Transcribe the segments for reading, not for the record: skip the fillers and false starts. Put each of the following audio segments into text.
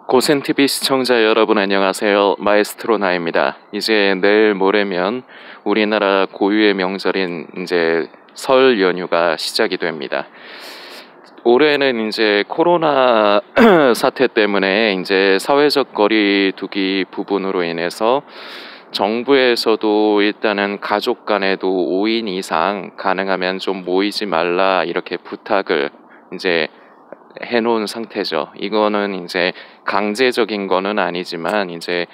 고센TV 시청자 여러분 안녕하세요. 마에스트로 나입니다. 이제 내일 모레면 우리나라 고유의 명절인 이제 설 연휴가 시작이 됩니다. 올해는 이제 코로나 사태 때문에 이제 사회적 거리 두기 부분으로 인해서 정부에서도 일단은 가족 간에도 5인 이상 가능하면 좀 모이지 말라 이렇게 부탁을 이제 해놓은 상태죠. 이거는 이제 강제적인 거는 아니지만 이제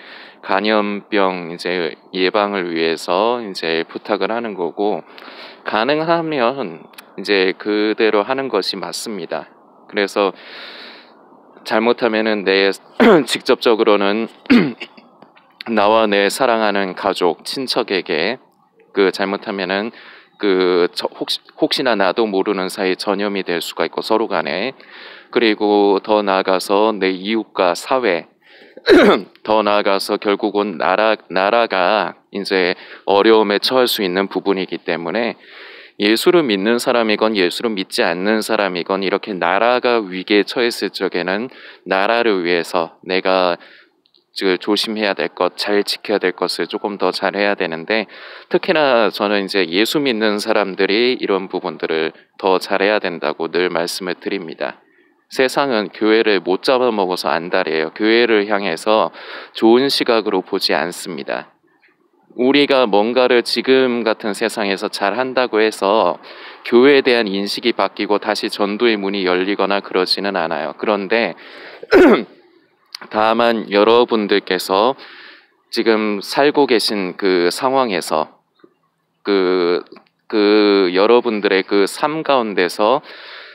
감염병 이제 예방을 위해서 이제 부탁을 하는 거고, 가능하면 이제 그대로 하는 것이 맞습니다. 그래서 잘못하면은 내 직접적으로는 나와 내 사랑하는 가족, 친척에게 잘못하면은 혹시나 나도 모르는 사이 전염이 될 수가 있고 서로 간에, 그리고 더 나아가서 내 이웃과 사회, 더 나아가서 결국은 나라가 이제 어려움에 처할 수 있는 부분이기 때문에 예수를 믿는 사람이건 예수를 믿지 않는 사람이건 이렇게 나라가 위기에 처했을 적에는 나라를 위해서 내가 조심해야 될 것, 잘 지켜야 될 것을 조금 더 잘해야 되는데, 특히나 저는 이제 예수 믿는 사람들이 이런 부분들을 더 잘해야 된다고 늘 말씀을 드립니다. 세상은 교회를 못 잡아먹어서 안달이에요. 교회를 향해서 좋은 시각으로 보지 않습니다. 우리가 뭔가를 지금 같은 세상에서 잘 한다고 해서 교회에 대한 인식이 바뀌고 다시 전도의 문이 열리거나 그러지는 않아요. 그런데 다만 여러분들께서 지금 살고 계신 그 상황에서 여러분들의 그 삶 가운데서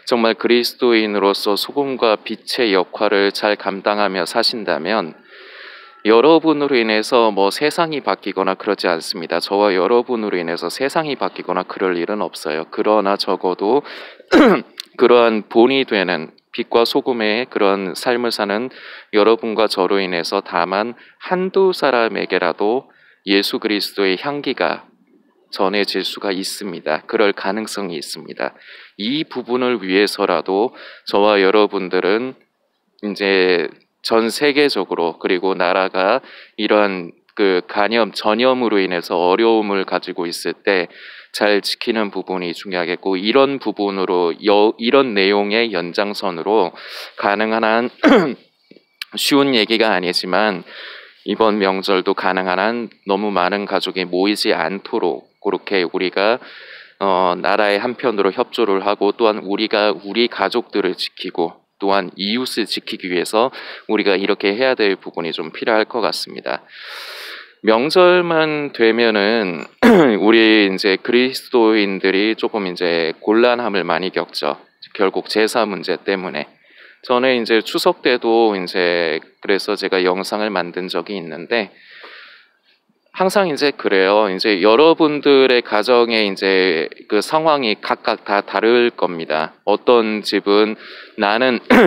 정말 그리스도인으로서 소금과 빛의 역할을 잘 감당하며 사신다면 여러분으로 인해서 뭐 세상이 바뀌거나 그러지 않습니다. 저와 여러분으로 인해서 세상이 바뀌거나 그럴 일은 없어요. 그러나 적어도 그러한 본이 되는 빛과 소금의 그런 삶을 사는 여러분과 저로 인해서 다만 한두 사람에게라도 예수 그리스도의 향기가 전해질 수가 있습니다. 그럴 가능성이 있습니다. 이 부분을 위해서라도 저와 여러분들은 이제 전 세계적으로, 그리고 나라가 이러한 전염으로 인해서 어려움을 가지고 있을 때 잘 지키는 부분이 중요하겠고, 이런 부분으로 이런 내용의 연장선으로 가능한 한 쉬운 얘기가 아니지만 이번 명절도 가능한 한 너무 많은 가족이 모이지 않도록 그렇게 우리가 나라의 한편으로 협조를 하고, 또한 우리가 우리 가족들을 지키고 또한 이웃을 지키기 위해서 우리가 이렇게 해야 될 부분이 좀 필요할 것 같습니다. 명절만 되면은 우리 이제 그리스도인들이 조금 이제 곤란함을 많이 겪죠. 결국 제사 문제 때문에. 저는 이제 추석 때도 이제 그래서 제가 영상을 만든 적이 있는데, 항상 이제 그래요. 이제 여러분들의 가정에 이제 그 상황이 각각 다 다를 겁니다. 어떤 집은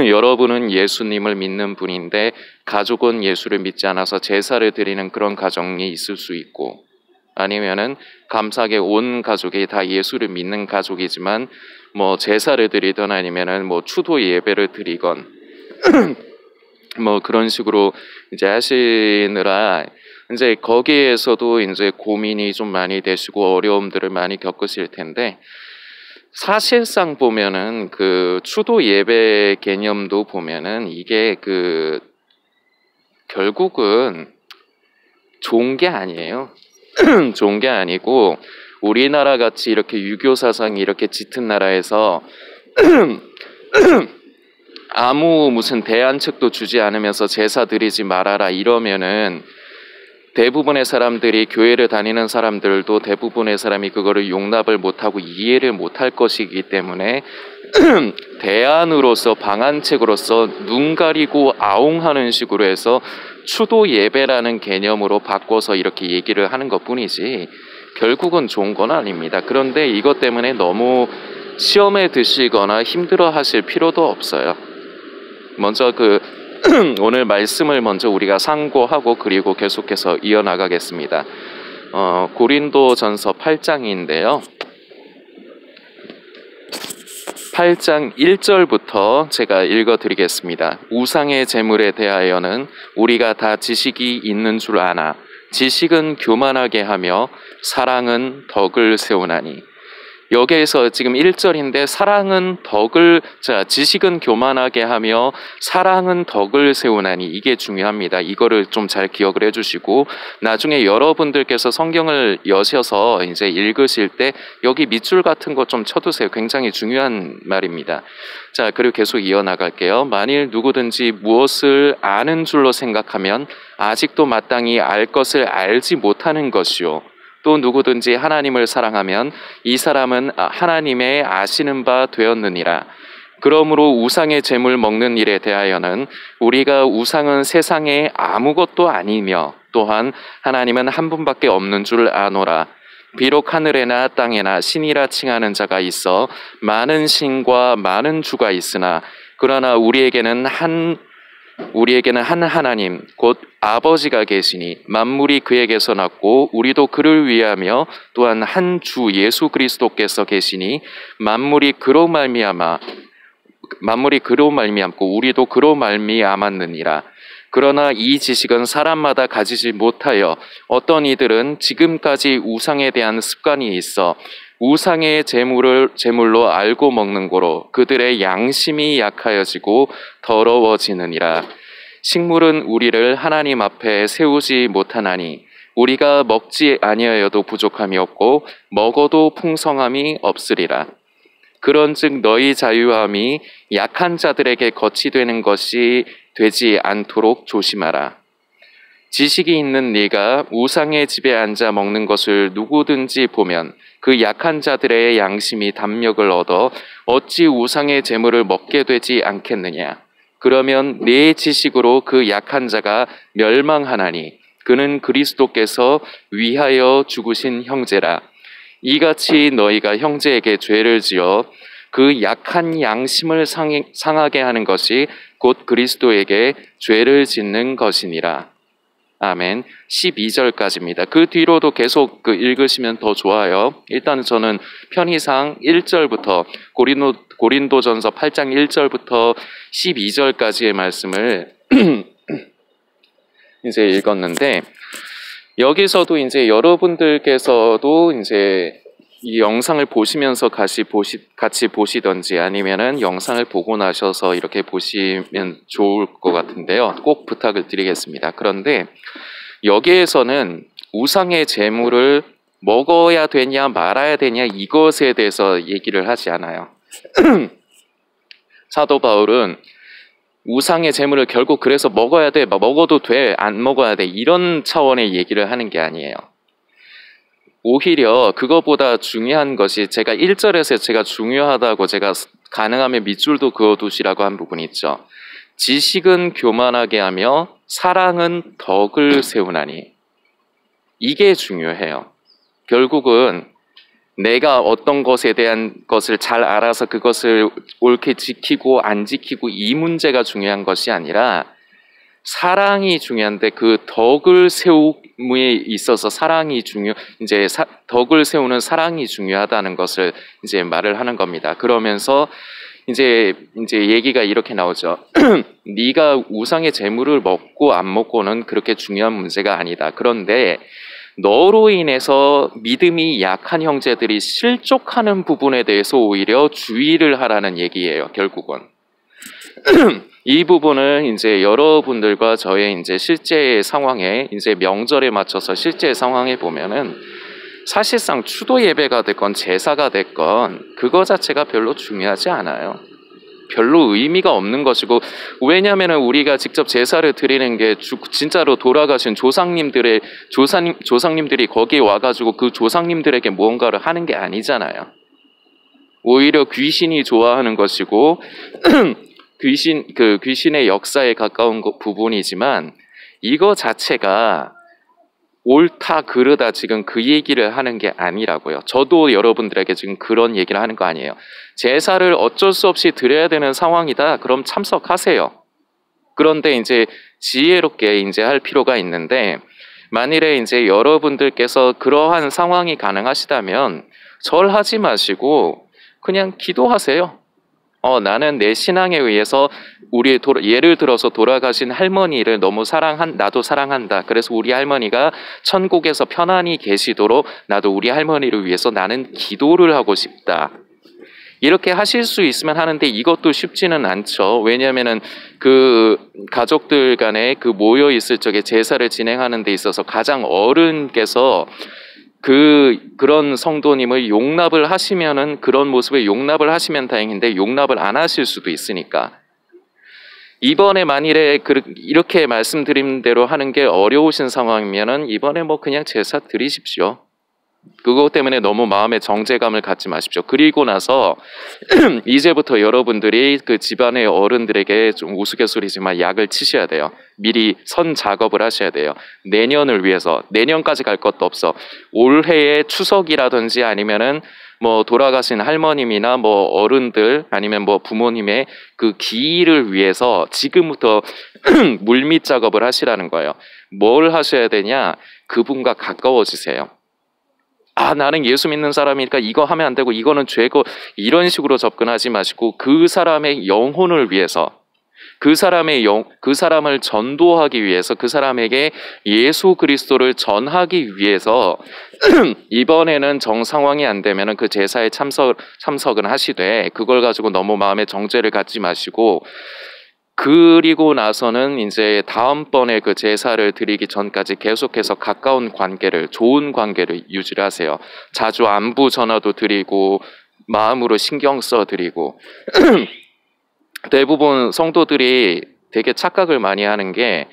여러분은 예수님을 믿는 분인데 가족은 예수를 믿지 않아서 제사를 드리는 그런 가정이 있을 수 있고, 아니면은 감사하게 온 가족이 다 예수를 믿는 가족이지만 뭐 제사를 드리던 아니면은 뭐 추도 예배를 드리건 뭐 그런 식으로 이제 하시느라 이제 거기에서도 이제 고민이 좀 많이 되시고 어려움들을 많이 겪으실 텐데, 사실상 보면은 그 추도 예배 개념도 보면은 이게 결국은 좋은 게 아니에요. 좋은 게 아니고, 우리나라 같이 이렇게 유교 사상이 이렇게 짙은 나라에서 아무 무슨 대안책도 주지 않으면서 제사 드리지 말아라 이러면은 대부분의 사람들이, 교회를 다니는 사람들도 대부분의 사람이 그거를 용납을 못하고 이해를 못할 것이기 때문에 대안으로서, 방안책으로서 눈 가리고 아웅하는 식으로 해서 추도 예배라는 개념으로 바꿔서 이렇게 얘기를 하는 것뿐이지 결국은 좋은 건 아닙니다. 그런데 이것 때문에 너무 시험에 드시거나 힘들어 하실 필요도 없어요. 먼저 오늘 말씀을 먼저 우리가 상고하고 그리고 계속해서 이어나가겠습니다. 고린도전서 8장인데요. 8장 1절부터 제가 읽어드리겠습니다. 우상의 제물에 대하여는 우리가 다 지식이 있는 줄 아나 지식은 교만하게 하며 사랑은 덕을 세우나니. 여기에서 지금 1절인데 지식은 교만하게 하며 사랑은 덕을 세우나니, 이게 중요합니다. 이거를 좀 잘 기억을 해주시고 나중에 여러분들께서 성경을 여셔서 이제 읽으실 때 여기 밑줄 같은 거 좀 쳐두세요. 굉장히 중요한 말입니다. 자, 그리고 계속 이어나갈게요. 만일 누구든지 무엇을 아는 줄로 생각하면 아직도 마땅히 알 것을 알지 못하는 것이요. 또 누구든지 하나님을 사랑하면 이 사람은 하나님의 아시는 바 되었느니라. 그러므로 우상의 제물 먹는 일에 대하여는 우리가 우상은 세상에 아무것도 아니며 또한 하나님은 한 분밖에 없는 줄 아노라. 비록 하늘에나 땅에나 신이라 칭하는 자가 있어 많은 신과 많은 주가 있으나 그러나 우리에게는 한 하나님 곧 아버지가 계시니 만물이 그에게서 났고 우리도 그를 위하며 또한 한 주 예수 그리스도께서 계시니 만물이 그로 말미암고 우리도 그로 말미암았느니라. 그러나 이 지식은 사람마다 가지지 못하여 어떤 이들은 지금까지 우상에 대한 습관이 있어 우상의 제물로 알고 먹는 고로 그들의 양심이 약하여지고 더러워지느니라. 식물은 우리를 하나님 앞에 세우지 못하나니 우리가 먹지 아니하여도 부족함이 없고 먹어도 풍성함이 없으리라. 그런즉 너희 자유함이 약한 자들에게 거치 되는 것이 되지 않도록 조심하라. 지식이 있는 네가 우상의 집에 앉아 먹는 것을 누구든지 보면 그 약한 자들의 양심이 담력을 얻어 어찌 우상의 제물을 먹게 되지 않겠느냐. 그러면 네 지식으로 그 약한 자가 멸망하나니 그는 그리스도께서 위하여 죽으신 형제라. 이같이 너희가 형제에게 죄를 지어 그 약한 양심을 상하게 하는 것이 곧 그리스도에게 죄를 짓는 것이니라. 아멘. 12절까지입니다. 그 뒤로도 계속 읽으시면 더 좋아요. 일단 저는 편의상 1절부터 고린도전서 8장 1절부터 12절까지의 말씀을 이제 읽었는데, 여기서도 이제 여러분들께서도 이제 이 영상을 보시면서 같이 보시던지 아니면은 영상을 보고 나셔서 이렇게 보시면 좋을 것 같은데요. 꼭 부탁을 드리겠습니다. 그런데 여기에서는 우상의 제물을 먹어야 되냐 말아야 되냐 이것에 대해서 얘기를 하지 않아요. 사도 바울은 우상의 제물을 결국 그래서 먹어야 돼, 먹어도 돼, 안 먹어야 돼, 이런 차원의 얘기를 하는 게 아니에요. 오히려 그거보다 중요한 것이, 제가 1절에서 제가 중요하다고 제가 가능하면 밑줄도 그어두시라고 한 부분이 있죠. 지식은 교만하게 하며 사랑은 덕을 세우나니. 이게 중요해요. 결국은 내가 어떤 것에 대한 것을 잘 알아서 그것을 옳게 지키고 안 지키고 이 문제가 중요한 것이 아니라 사랑이 중요한데, 그 덕을 세움에 있어서 덕을 세우는 사랑이 중요하다는 것을 이제 말을 하는 겁니다. 그러면서 이제 얘기가 이렇게 나오죠. 네가 우상의 제물을 먹고 안 먹고는 그렇게 중요한 문제가 아니다. 그런데 너로 인해서 믿음이 약한 형제들이 실족하는 부분에 대해서 오히려 주의를 하라는 얘기예요, 결국은. 이 부분을 이제 여러분들과 저의 이제 실제 상황에, 이제 명절에 맞춰서 실제 상황에 보면은 사실상 추도 예배가 됐건 제사가 됐건 그거 자체가 별로 중요하지 않아요. 별로 의미가 없는 것이고, 왜냐하면 우리가 직접 제사를 드리는 게 진짜로 돌아가신 조상님들이 거기에 와가지고 그 조상님들에게 무언가를 하는 게 아니잖아요. 오히려 귀신이 좋아하는 것이고 귀신의 역사에 가까운 부분이지만, 이거 자체가 옳다 그르다 지금 그 얘기를 하는 게 아니라고요. 저도 여러분들에게 지금 그런 얘기를 하는 거 아니에요. 제사를 어쩔 수 없이 드려야 되는 상황이다, 그럼 참석하세요. 그런데 이제 지혜롭게 이제 할 필요가 있는데, 만일에 이제 여러분들께서 그러한 상황이 가능하시다면 절하지 마시고 그냥 기도하세요. 나는 내 신앙에 의해서 예를 들어서 돌아가신 할머니를 너무 나도 사랑한다. 그래서 우리 할머니가 천국에서 편안히 계시도록 나도 우리 할머니를 위해서 나는 기도를 하고 싶다. 이렇게 하실 수 있으면 하는데 이것도 쉽지는 않죠. 왜냐하면은 그 가족들 간에 그 모여 있을 적에 제사를 진행하는 데 있어서 가장 어른께서 그런 성도님을 용납을 하시면은 그런 모습을 용납을 하시면 다행인데 용납을 안 하실 수도 있으니까. 이번에 만일에 이렇게 말씀드린 대로 하는 게 어려우신 상황이면은 이번에 뭐 그냥 제사 드리십시오. 그것 때문에 너무 마음의 정죄감을 갖지 마십시오. 그리고 나서 이제부터 여러분들이 그 집안의 어른들에게 좀 우스갯소리지만 약을 치셔야 돼요. 미리 선 작업을 하셔야 돼요. 내년을 위해서. 내년까지 갈 것도 없어. 올해의 추석이라든지 아니면은 뭐 돌아가신 할머님이나 뭐 어른들 아니면 뭐 부모님의 그 기일을 위해서 지금부터 물밑 작업을 하시라는 거예요. 뭘 하셔야 되냐? 그분과 가까워지세요. 나는 예수 믿는 사람이니까 이거 하면 안 되고 이거는 죄고 이런 식으로 접근하지 마시고 그 사람의 영혼을 위해서 그 사람을 전도하기 위해서 그 사람에게 예수 그리스도를 전하기 위해서 이번에는 정상황이 안 되면은 그 제사에 참석은 하시되 그걸 가지고 너무 마음에 정죄를 갖지 마시고 그리고 나서는 이제 다음번에 그 제사를 드리기 전까지 계속해서 가까운 관계를, 좋은 관계를 유지를 하세요. 자주 안부 전화도 드리고 마음으로 신경 써 드리고 대부분 성도들이 되게 착각을 많이 하는 게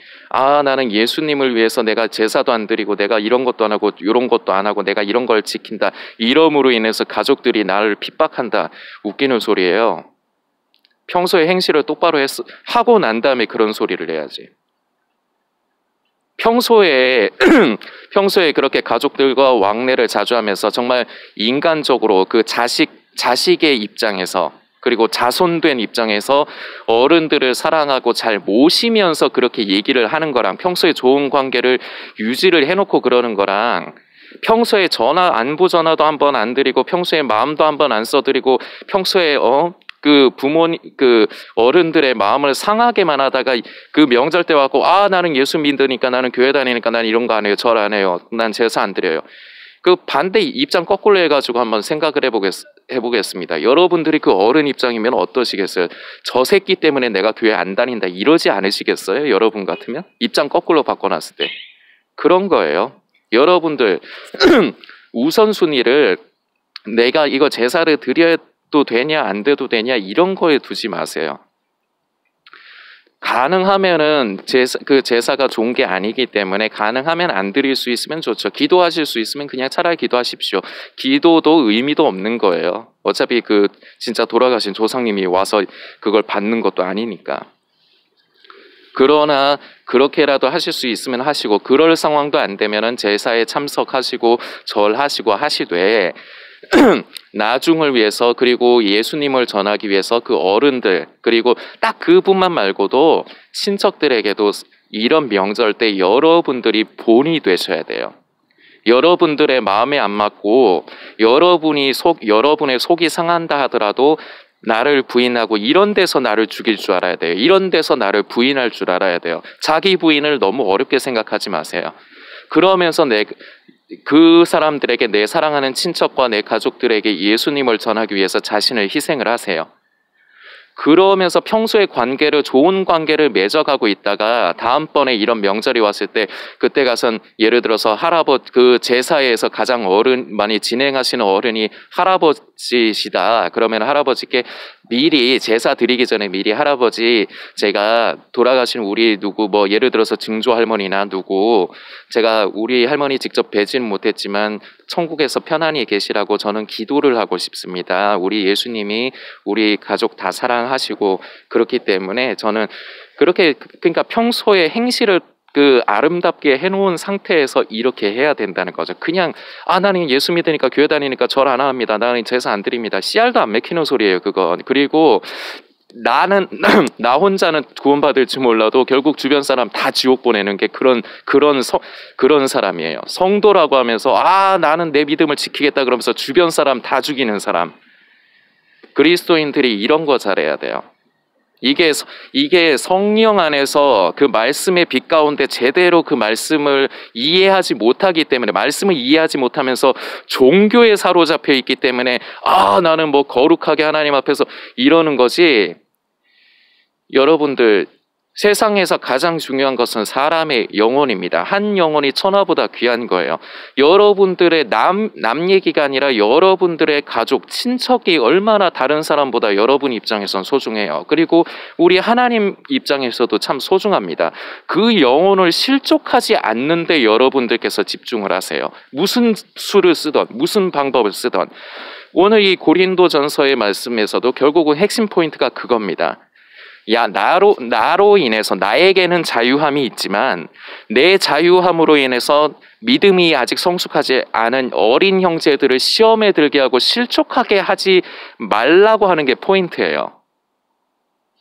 나는 예수님을 위해서 내가 제사도 안 드리고 내가 이런 것도 안 하고 이런 것도 안 하고 내가 이런 걸 지킨다. 이러므로 인해서 가족들이 나를 핍박한다. 웃기는 소리예요. 평소에 행실을 똑바로 하고 난 다음에 그런 소리를 해야지. 평소에 그렇게 가족들과 왕래를 자주 하면서 정말 인간적으로 그 자식의 입장에서 그리고 자손된 입장에서 어른들을 사랑하고 잘 모시면서 그렇게 얘기를 하는 거랑 평소에 좋은 관계를 유지를 해놓고 그러는 거랑 평소에 안부 전화도 한번 안 드리고 평소에 마음도 한번 안 써드리고 평소에 그 어른들의 마음을 상하게만 하다가 그 명절 때 와갖고 나는 예수 믿으니까 나는 교회 다니니까 난 이런 거 안 해요. 절 안 해요. 난 제사 안 드려요. 그 반대 입장 거꾸로 해가지고 한번 생각을 해보겠습니다. 여러분들이 그 어른 입장이면 어떠시겠어요? 저 새끼 때문에 내가 교회 안 다닌다 이러지 않으시겠어요? 여러분 같으면? 입장 거꾸로 바꿔놨을 때. 그런 거예요. 여러분들 우선순위를 내가 이거 제사를 드려도 되냐 안 돼도 되냐 이런 거에 두지 마세요. 가능하면은 그 제사가 좋은 게 아니기 때문에 가능하면 안 드릴 수 있으면 좋죠. 기도하실 수 있으면 그냥 차라리 기도하십시오. 기도도 의미도 없는 거예요. 어차피 그 진짜 돌아가신 조상님이 와서 그걸 받는 것도 아니니까. 그러나 그렇게라도 하실 수 있으면 하시고 그럴 상황도 안 되면은 제사에 참석하시고 절하시고 하시되 나중을 위해서 그리고 예수님을 전하기 위해서 그 어른들 그리고 딱 그분만 말고도 친척들에게도 이런 명절 때 여러분들이 본이 되셔야 돼요. 여러분들의 마음에 안 맞고 여러분의 속이 상한다 하더라도 나를 부인하고 이런 데서 나를 죽일 줄 알아야 돼요. 이런 데서 나를 부인할 줄 알아야 돼요. 자기 부인을 너무 어렵게 생각하지 마세요. 그러면서 그 사람들에게 내 사랑하는 친척과 내 가족들에게 예수님을 전하기 위해서 자신을 희생을 하세요. 그러면서 평소에 좋은 관계를 맺어가고 있다가 다음번에 이런 명절이 왔을 때 그때 가선 예를 들어서 그 제사에서 가장 많이 진행하시는 어른이 할아버지시다. 그러면 할아버지께 미리 제사 드리기 전에 미리 할아버지 제가 돌아가신 우리 누구 뭐 예를 들어서 증조 할머니나 누구 제가 우리 할머니 직접 뵈지는 못했지만 천국에서 편안히 계시라고 저는 기도를 하고 싶습니다. 우리 예수님이 우리 가족 다 사랑하시고 그렇기 때문에 저는 그러니까 평소에 행실을 아름답게 해놓은 상태에서 이렇게 해야 된다는 거죠. 그냥 나는 예수 믿으니까 교회 다니니까 절 안 합니다. 나는 제사 안 드립니다. 씨알도 안 맥히는 소리예요, 그건. 그리고 나 혼자는 구원받을지 몰라도 결국 주변 사람 다 지옥 보내는 게 그런 사람이에요. 성도라고 하면서 나는 내 믿음을 지키겠다 그러면서 주변 사람 다 죽이는 사람. 그리스도인들이 이런 거 잘해야 돼요. 이게 성령 안에서 그 말씀의 빛 가운데 제대로 그 말씀을 이해하지 못하기 때문에, 말씀을 이해하지 못하면서 종교에 사로잡혀 있기 때문에 나는 뭐 거룩하게 하나님 앞에서 이러는 거지. 여러분들, 세상에서 가장 중요한 것은 사람의 영혼입니다. 한 영혼이 천하보다 귀한 거예요. 여러분들의 남 얘기가 아니라 여러분들의 가족, 친척이 얼마나 다른 사람보다 여러분 입장에선 소중해요. 그리고 우리 하나님 입장에서도 참 소중합니다. 그 영혼을 실족하지 않는데 여러분들께서 집중을 하세요. 무슨 수를 쓰던, 무슨 방법을 쓰던. 오늘 이 고린도전서의 말씀에서도 결국은 핵심 포인트가 그겁니다. 나로 인해서 나에게는 자유함이 있지만 내 자유함으로 인해서 믿음이 아직 성숙하지 않은 어린 형제들을 시험에 들게 하고 실족하게 하지 말라고 하는 게 포인트예요.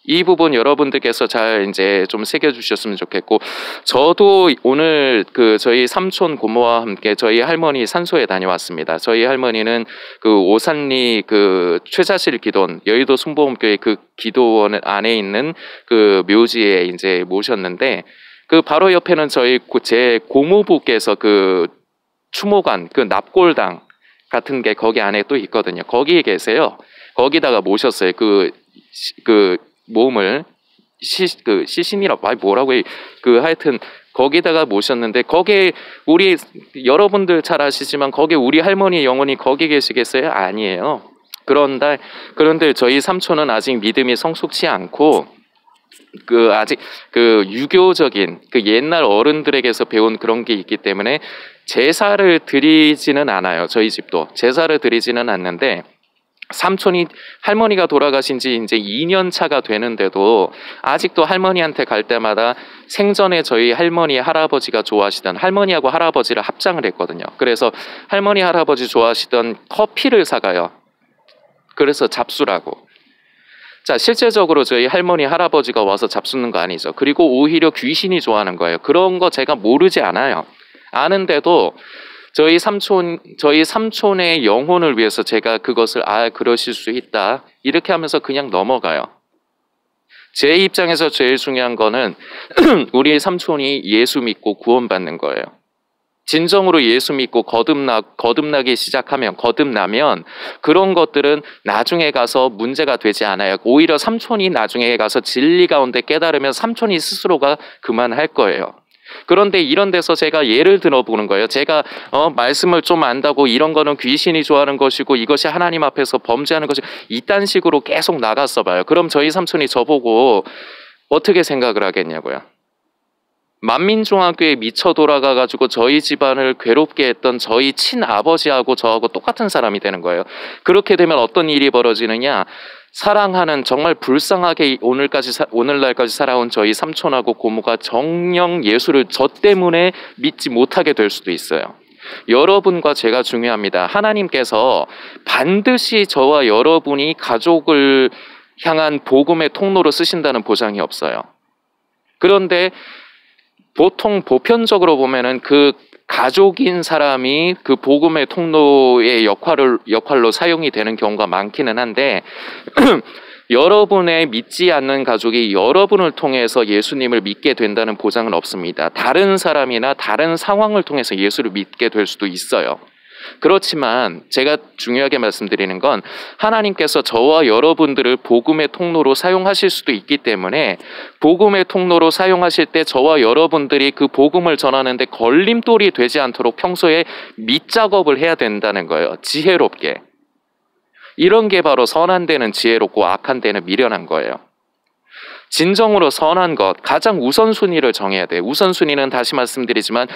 이 부분 여러분들께서 잘 이제 좀 새겨주셨으면 좋겠고, 저도 오늘 저희 삼촌 고모와 함께 저희 할머니 산소에 다녀왔습니다. 저희 할머니는 오산리 최자실 기도원, 여의도 순복음교회 기도원 안에 있는 묘지에 이제 모셨는데, 바로 옆에는 제 고모부께서 추모관, 납골당 같은 게 거기 안에 또 있거든요. 거기에 계세요. 거기다가 모셨어요. 몸을 시신이라고 뭐라고 해, 하여튼 거기다가 모셨는데, 거기에 여러분들 잘 아시지만 거기에 우리 할머니 영혼이 거기 계시겠어요? 아니에요. 그런데 저희 삼촌은 아직 믿음이 성숙치 않고 아직 유교적인 옛날 어른들에게서 배운 그런 게 있기 때문에 제사를 드리지는 않아요. 저희 집도 제사를 드리지는 않는데, 할머니가 돌아가신 지 이제 2년 차가 되는데도 아직도 할머니한테 갈 때마다 생전에 저희 할머니 할아버지가 좋아하시던, 할머니하고 할아버지를 합장을 했거든요. 그래서 할머니 할아버지 좋아하시던 커피를 사가요. 그래서 잡수라고. 자, 실제적으로 저희 할머니 할아버지가 와서 잡수는 거 아니죠. 그리고 오히려 귀신이 좋아하는 거예요. 그런 거 제가 모르지 않아요. 아는데도 저희 삼촌의 영혼을 위해서 제가 그것을 그러실 수 있다 이렇게 하면서 그냥 넘어가요. 제 입장에서 제일 중요한 거는 우리 삼촌이 예수 믿고 구원받는 거예요. 진정으로 예수 믿고 거듭나기 시작하면, 거듭나면 그런 것들은 나중에 가서 문제가 되지 않아요. 오히려 삼촌이 나중에 가서 진리 가운데 깨달으면 삼촌이 스스로가 그만할 거예요. 그런데 이런 데서 제가 예를 들어보는 거예요. 제가 말씀을 좀 안다고 이런 거는 귀신이 좋아하는 것이고 이것이 하나님 앞에서 범죄하는 것이, 이딴 식으로 계속 나갔어 봐요. 그럼 저희 삼촌이 저보고 어떻게 생각을 하겠냐고요. 만민중앙교회에 미쳐 돌아가가지고 저희 집안을 괴롭게 했던 저희 친아버지하고 저하고 똑같은 사람이 되는 거예요. 그렇게 되면 어떤 일이 벌어지느냐, 사랑하는, 정말 불쌍하게 오늘날까지 살아온 저희 삼촌하고 고모가 정녕 예수를 저 때문에 믿지 못하게 될 수도 있어요. 여러분과 제가 중요합니다. 하나님께서 반드시 저와 여러분이 가족을 향한 복음의 통로로 쓰신다는 보장이 없어요. 그런데 보통 보편적으로 보면은 가족인 사람이 복음의 통로의 역할로 사용이 되는 경우가 많기는 한데 여러분의 믿지 않는 가족이 여러분을 통해서 예수님을 믿게 된다는 보장은 없습니다. 다른 사람이나 다른 상황을 통해서 예수를 믿게 될 수도 있어요. 그렇지만 제가 중요하게 말씀드리는 건, 하나님께서 저와 여러분들을 복음의 통로로 사용하실 수도 있기 때문에 복음의 통로로 사용하실 때 저와 여러분들이 그 복음을 전하는데 걸림돌이 되지 않도록 평소에 밑작업을 해야 된다는 거예요. 지혜롭게. 이런 게 바로 선한 데는 지혜롭고 악한 데는 미련한 거예요. 진정으로 선한 것, 가장 우선순위를 정해야 돼요. 우선순위는 다시 말씀드리지만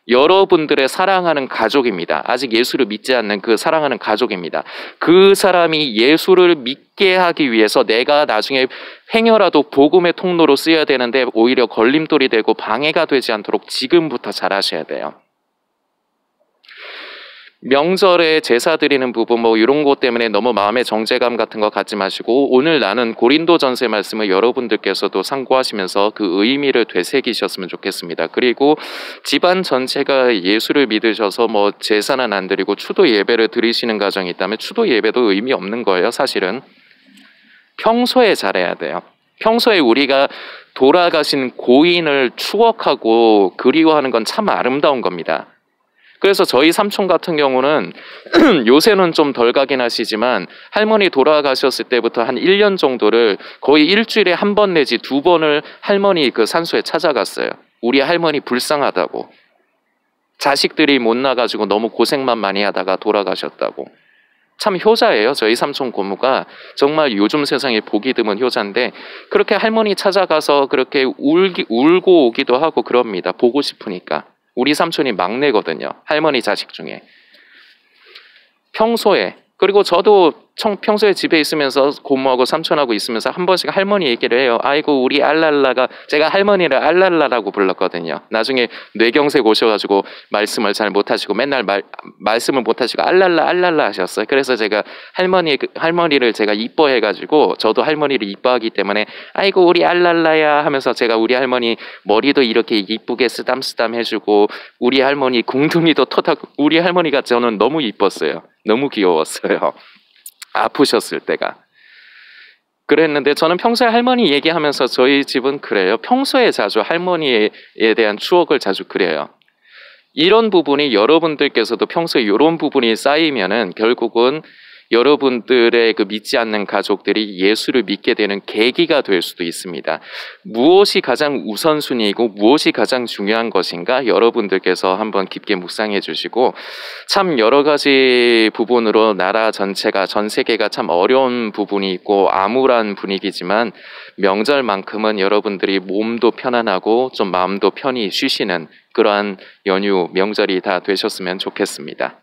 여러분들의 사랑하는 가족입니다. 아직 예수를 믿지 않는 그 사랑하는 가족입니다. 그 사람이 예수를 믿게 하기 위해서 내가 나중에 행여라도 복음의 통로로 쓰여야 되는데 오히려 걸림돌이 되고 방해가 되지 않도록 지금부터 잘하셔야 돼요. 명절에 제사 드리는 부분 이런 것 때문에 너무 마음의 정죄감 같은 거 갖지 마시고, 오늘 나는 고린도전서의 말씀을 여러분들께서도 상고하시면서 그 의미를 되새기셨으면 좋겠습니다. 그리고 집안 전체가 예수를 믿으셔서 제사는 안 드리고 추도 예배를 드리시는 가정이 있다면 추도 예배도 의미 없는 거예요. 사실은 평소에 잘해야 돼요. 평소에 우리가 돌아가신 고인을 추억하고 그리워하는 건 참 아름다운 겁니다. 그래서 저희 삼촌 같은 경우는 요새는 좀 덜 가긴 하시지만 할머니 돌아가셨을 때부터 한 1년 정도를 거의 일주일에 한 번 내지 2번을 할머니 그 산소에 찾아갔어요. 우리 할머니 불쌍하다고. 자식들이 못 나가지고 너무 고생만 많이 하다가 돌아가셨다고. 참 효자예요. 저희 삼촌 고모가 정말 요즘 세상에 보기 드문 효자인데 그렇게 할머니 찾아가서 그렇게 울고 오기도 하고 그럽니다. 보고 싶으니까. 우리 삼촌이 막내거든요. 할머니 자식 중에. 평소에 그리고 저도 평소에 집에 있으면서 고모하고 삼촌하고 있으면서 한 번씩 할머니 얘기를 해요. 아이고 우리 알랄라가, 제가 할머니를 알랄라라고 불렀거든요. 나중에 뇌경색 오셔가지고 말씀을 잘 못하시고 맨날 말씀을 못하시고 알랄라 하셨어요. 그래서 제가 할머니를 제가 이뻐해가지고 저도 할머니를 이뻐하기 때문에 아이고 우리 알랄라야 하면서 제가 우리 할머니 머리도 이렇게 이쁘게 쓰담쓰담 해주고 우리 할머니 궁둥이도 토닥, 우리 할머니가 저는 너무 이뻤어요. 너무 귀여웠어요. 아프셨을 때가. 그랬는데 저는 평소에 할머니 얘기하면서 저희 집은 그래요. 평소에 자주 할머니에 대한 추억을 자주 그려요. 이런 부분이 여러분들께서도 평소에 이런 부분이 쌓이면은 결국은 여러분들의 그 믿지 않는 가족들이 예수를 믿게 되는 계기가 될 수도 있습니다. 무엇이 가장 우선순위이고 무엇이 가장 중요한 것인가 여러분들께서 한번 깊게 묵상해 주시고, 참 여러 가지 부분으로 나라 전체가, 전 세계가 참 어려운 부분이 있고 암울한 분위기지만 명절만큼은 여러분들이 몸도 편안하고 좀 마음도 편히 쉬시는 그러한 연휴, 명절이 다 되셨으면 좋겠습니다.